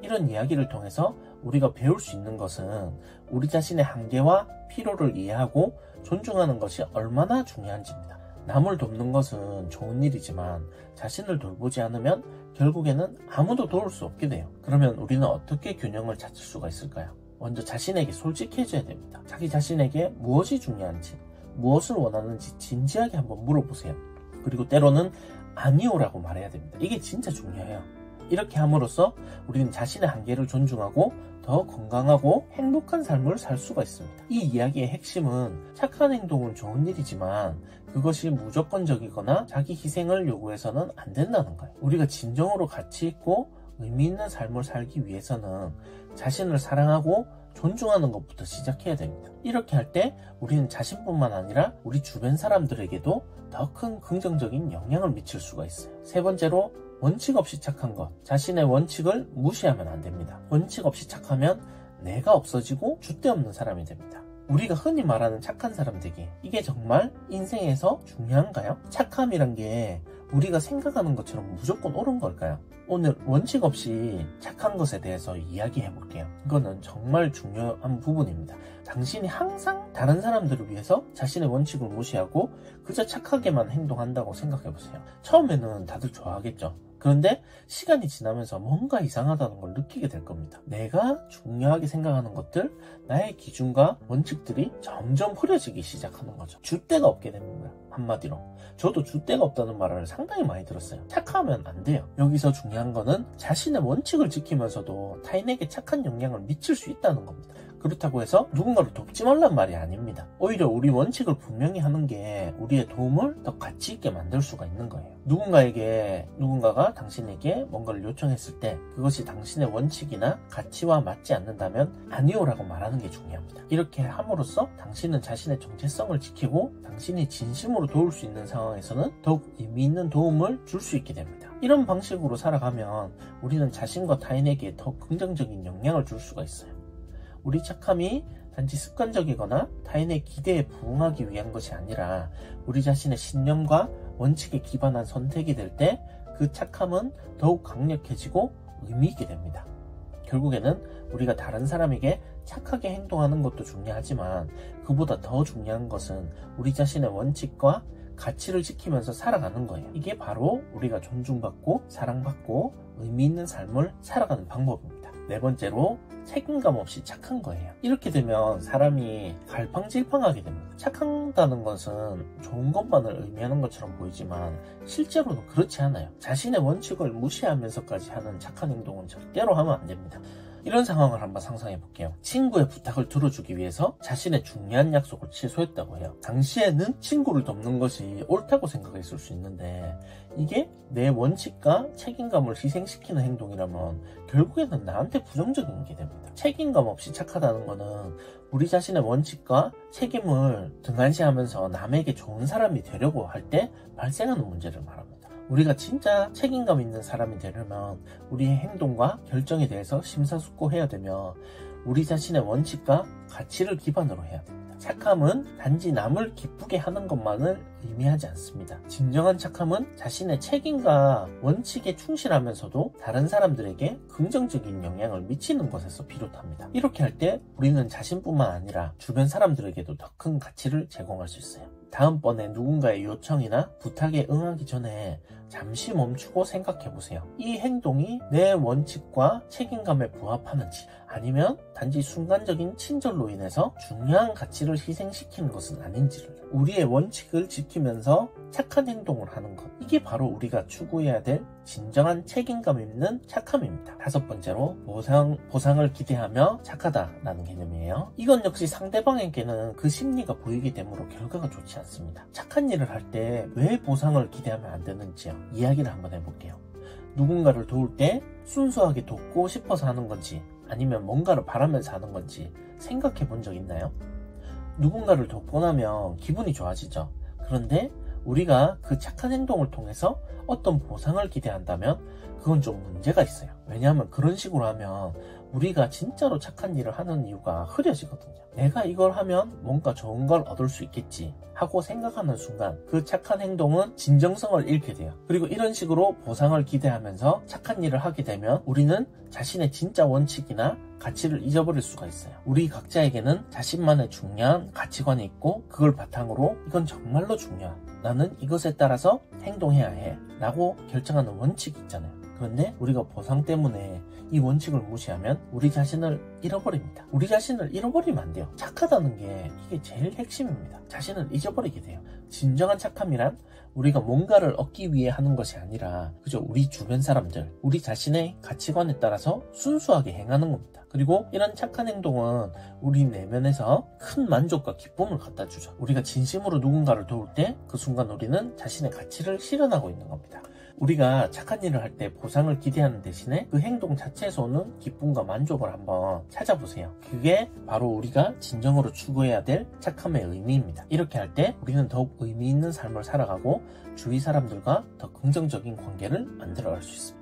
이런 이야기를 통해서 우리가 배울 수 있는 것은 우리 자신의 한계와 필요를 이해하고 존중하는 것이 얼마나 중요한지입니다. 남을 돕는 것은 좋은 일이지만 자신을 돌보지 않으면 결국에는 아무도 도울 수 없게 돼요. 그러면 우리는 어떻게 균형을 찾을 수가 있을까요? 먼저 자신에게 솔직해져야 됩니다. 자기 자신에게 무엇이 중요한지, 무엇을 원하는지 진지하게 한번 물어보세요. 그리고 때로는 아니오라고 말해야 됩니다. 이게 진짜 중요해요. 이렇게 함으로써 우리는 자신의 한계를 존중하고 더 건강하고 행복한 삶을 살 수가 있습니다. 이 이야기의 핵심은 착한 행동은 좋은 일이지만 그것이 무조건적이거나 자기 희생을 요구해서는 안 된다는 거예요. 우리가 진정으로 가치 있고 의미 있는 삶을 살기 위해서는 자신을 사랑하고 존중하는 것부터 시작해야 됩니다. 이렇게 할 때 우리는 자신뿐만 아니라 우리 주변 사람들에게도 더 큰 긍정적인 영향을 미칠 수가 있어요. 세 번째로, 원칙 없이 착한 것. 자신의 원칙을 무시하면 안 됩니다. 원칙 없이 착하면 내가 없어지고 줏대 없는 사람이 됩니다. 우리가 흔히 말하는 착한 사람 되기, 이게 정말 인생에서 중요한가요? 착함이란 게 우리가 생각하는 것처럼 무조건 옳은 걸까요? 오늘 원칙 없이 착한 것에 대해서 이야기해 볼게요. 이거는 정말 중요한 부분입니다. 당신이 항상 다른 사람들을 위해서 자신의 원칙을 무시하고 그저 착하게만 행동한다고 생각해 보세요. 처음에는 다들 좋아하겠죠. 그런데 시간이 지나면서 뭔가 이상하다는 걸 느끼게 될 겁니다. 내가 중요하게 생각하는 것들, 나의 기준과 원칙들이 점점 흐려지기 시작하는 거죠. 줏대가 없게 됩니다. 한마디로. 저도 줏대가 없다는 말을 상당히 많이 들었어요. 착하면 안 돼요. 여기서 중요한 거는 자신의 원칙을 지키면서도 타인에게 착한 영향을 미칠 수 있다는 겁니다. 그렇다고 해서 누군가를 돕지 말란 말이 아닙니다. 오히려 우리 원칙을 분명히 하는 게 우리의 도움을 더 가치 있게 만들 수가 있는 거예요. 누군가가 당신에게 뭔가를 요청했을 때 그것이 당신의 원칙이나 가치와 맞지 않는다면 아니오라고 말하는 게 중요합니다. 이렇게 함으로써 당신은 자신의 정체성을 지키고 당신이 진심으로 도울 수 있는 상황에서는 더욱 의미 있는 도움을 줄 수 있게 됩니다. 이런 방식으로 살아가면 우리는 자신과 타인에게 더 긍정적인 영향을 줄 수가 있어요. 우리 착함이 단지 습관적이거나 타인의 기대에 부응하기 위한 것이 아니라 우리 자신의 신념과 원칙에 기반한 선택이 될 때 그 착함은 더욱 강력해지고 의미있게 됩니다. 결국에는 우리가 다른 사람에게 착하게 행동하는 것도 중요하지만 그보다 더 중요한 것은 우리 자신의 원칙과 가치를 지키면서 살아가는 거예요. 이게 바로 우리가 존중받고 사랑받고 의미 있는 삶을 살아가는 방법입니다. 네 번째로 책임감 없이 착한 거예요. 이렇게 되면 사람이 갈팡질팡하게 됩니다. 착한다는 것은 좋은 것만을 의미하는 것처럼 보이지만 실제로는 그렇지 않아요. 자신의 원칙을 무시하면서까지 하는 착한 행동은 절대로 하면 안 됩니다. 이런 상황을 한번 상상해 볼게요. 친구의 부탁을 들어주기 위해서 자신의 중요한 약속을 취소했다고 해요. 당시에는 친구를 돕는 것이 옳다고 생각했을 수 있는데 이게 내 원칙과 책임감을 희생시키는 행동이라면 결국에는 나한테 부정적인 게 됩니다. 책임감 없이 착하다는 거는 우리 자신의 원칙과 책임을 등한시하면서 남에게 좋은 사람이 되려고 할 때 발생하는 문제를 말합니다. 우리가 진짜 책임감 있는 사람이 되려면 우리의 행동과 결정에 대해서 심사숙고해야 되며 우리 자신의 원칙과 가치를 기반으로 해야 됩니다. 착함은 단지 남을 기쁘게 하는 것만을 의미하지 않습니다. 진정한 착함은 자신의 책임과 원칙에 충실하면서도 다른 사람들에게 긍정적인 영향을 미치는 것에서 비롯합니다. 이렇게 할 때 우리는 자신뿐만 아니라 주변 사람들에게도 더 큰 가치를 제공할 수 있어요. 다음번에 누군가의 요청이나 부탁에 응하기 전에 잠시 멈추고 생각해보세요. 이 행동이 내 원칙과 책임감에 부합하는지 아니면 단지 순간적인 친절로 인해서 중요한 가치를 희생시키는 것은 아닌지를 우리의 원칙을 지키면서 착한 행동을 하는 것, 이게 바로 우리가 추구해야 될 진정한 책임감 있는 착함입니다. 다섯 번째로 보상을 기대하며 착하다라는 개념이에요. 이건 역시 상대방에게는 그 심리가 보이게 되므로 결과가 좋지 않습니다. 착한 일을 할 때 왜 보상을 기대하면 안 되는지요? 이야기를 한번 해볼게요. 누군가를 도울 때 순수하게 돕고 싶어서 하는 건지 아니면 뭔가를 바라면서 하는 건지 생각해 본 적 있나요? 누군가를 돕고 나면 기분이 좋아지죠. 그런데 우리가 그 착한 행동을 통해서 어떤 보상을 기대한다면 그건 좀 문제가 있어요. 왜냐하면 그런 식으로 하면 우리가 진짜로 착한 일을 하는 이유가 흐려지거든요. 내가 이걸 하면 뭔가 좋은 걸 얻을 수 있겠지 하고 생각하는 순간 그 착한 행동은 진정성을 잃게 돼요. 그리고 이런 식으로 보상을 기대하면서 착한 일을 하게 되면 우리는 자신의 진짜 원칙이나 가치를 잊어버릴 수가 있어요. 우리 각자에게는 자신만의 중요한 가치관이 있고 그걸 바탕으로 이건 정말로 중요한, 나는 이것에 따라서 행동해야 해 라고 결정하는 원칙이 있잖아요. 그런데 우리가 보상 때문에 이 원칙을 무시하면 우리 자신을 잃어버립니다. 우리 자신을 잃어버리면 안 돼요. 착하다는 게 이게 제일 핵심입니다. 자신을 잊어버리게 돼요. 진정한 착함이란 우리가 뭔가를 얻기 위해 하는 것이 아니라 그저 우리 주변 사람들, 우리 자신의 가치관에 따라서 순수하게 행하는 겁니다. 그리고 이런 착한 행동은 우리 내면에서 큰 만족과 기쁨을 갖다 주죠. 우리가 진심으로 누군가를 도울 때 그 순간 우리는 자신의 가치를 실현하고 있는 겁니다. 우리가 착한 일을 할 때 보상을 기대하는 대신에 그 행동 자체에서 오는 기쁨과 만족을 한번 찾아보세요. 그게 바로 우리가 진정으로 추구해야 될 착함의 의미입니다. 이렇게 할 때 우리는 더욱 의미 있는 삶을 살아가고 주위 사람들과 더 긍정적인 관계를 만들어갈 수 있습니다.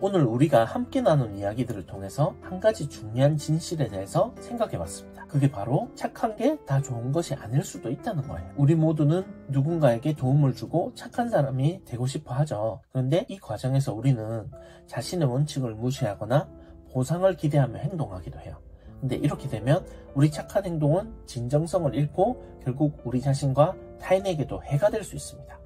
오늘 우리가 함께 나눈 이야기들을 통해서 한 가지 중요한 진실에 대해서 생각해봤습니다. 그게 바로 착한 게 다 좋은 것이 아닐 수도 있다는 거예요. 우리 모두는 누군가에게 도움을 주고 착한 사람이 되고 싶어 하죠. 그런데 이 과정에서 우리는 자신의 원칙을 무시하거나 보상을 기대하며 행동하기도 해요. 근데 이렇게 되면 우리 착한 행동은 진정성을 잃고 결국 우리 자신과 타인에게도 해가 될 수 있습니다.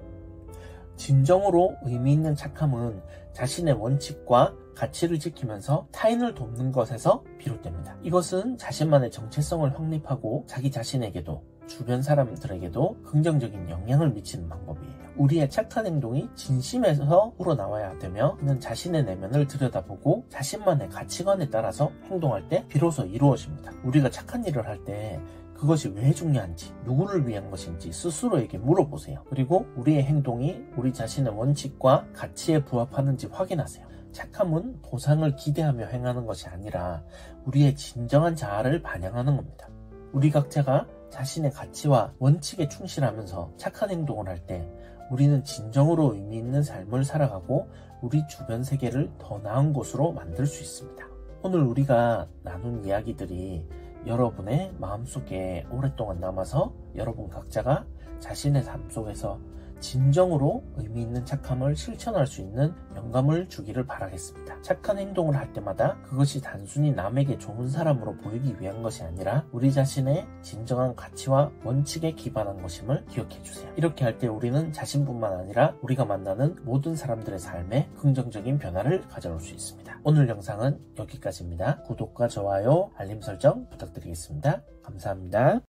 진정으로 의미 있는 착함은 자신의 원칙과 가치를 지키면서 타인을 돕는 것에서 비롯됩니다. 이것은 자신만의 정체성을 확립하고 자기 자신에게도 주변 사람들에게도 긍정적인 영향을 미치는 방법이에요. 우리의 착한 행동이 진심에서 우러나와야 되며 이는 자신의 내면을 들여다보고 자신만의 가치관에 따라서 행동할 때 비로소 이루어집니다. 우리가 착한 일을 할 때 그것이 왜 중요한지, 누구를 위한 것인지 스스로에게 물어보세요. 그리고 우리의 행동이 우리 자신의 원칙과 가치에 부합하는지 확인하세요. 착함은 보상을 기대하며 행하는 것이 아니라 우리의 진정한 자아를 반영하는 겁니다. 우리 각자가 자신의 가치와 원칙에 충실하면서 착한 행동을 할 때 우리는 진정으로 의미 있는 삶을 살아가고 우리 주변 세계를 더 나은 곳으로 만들 수 있습니다. 오늘 우리가 나눈 이야기들이 여러분의 마음속에 오랫동안 남아서 여러분 각자가 자신의 삶 속에서 진정으로 의미 있는 착함을 실천할 수 있는 영감을 주기를 바라겠습니다. 착한 행동을 할 때마다 그것이 단순히 남에게 좋은 사람으로 보이기 위한 것이 아니라 우리 자신의 진정한 가치와 원칙에 기반한 것임을 기억해 주세요. 이렇게 할 때 우리는 자신뿐만 아니라 우리가 만나는 모든 사람들의 삶에 긍정적인 변화를 가져올 수 있습니다. 오늘 영상은 여기까지입니다. 구독과 좋아요, 알림 설정 부탁드리겠습니다. 감사합니다.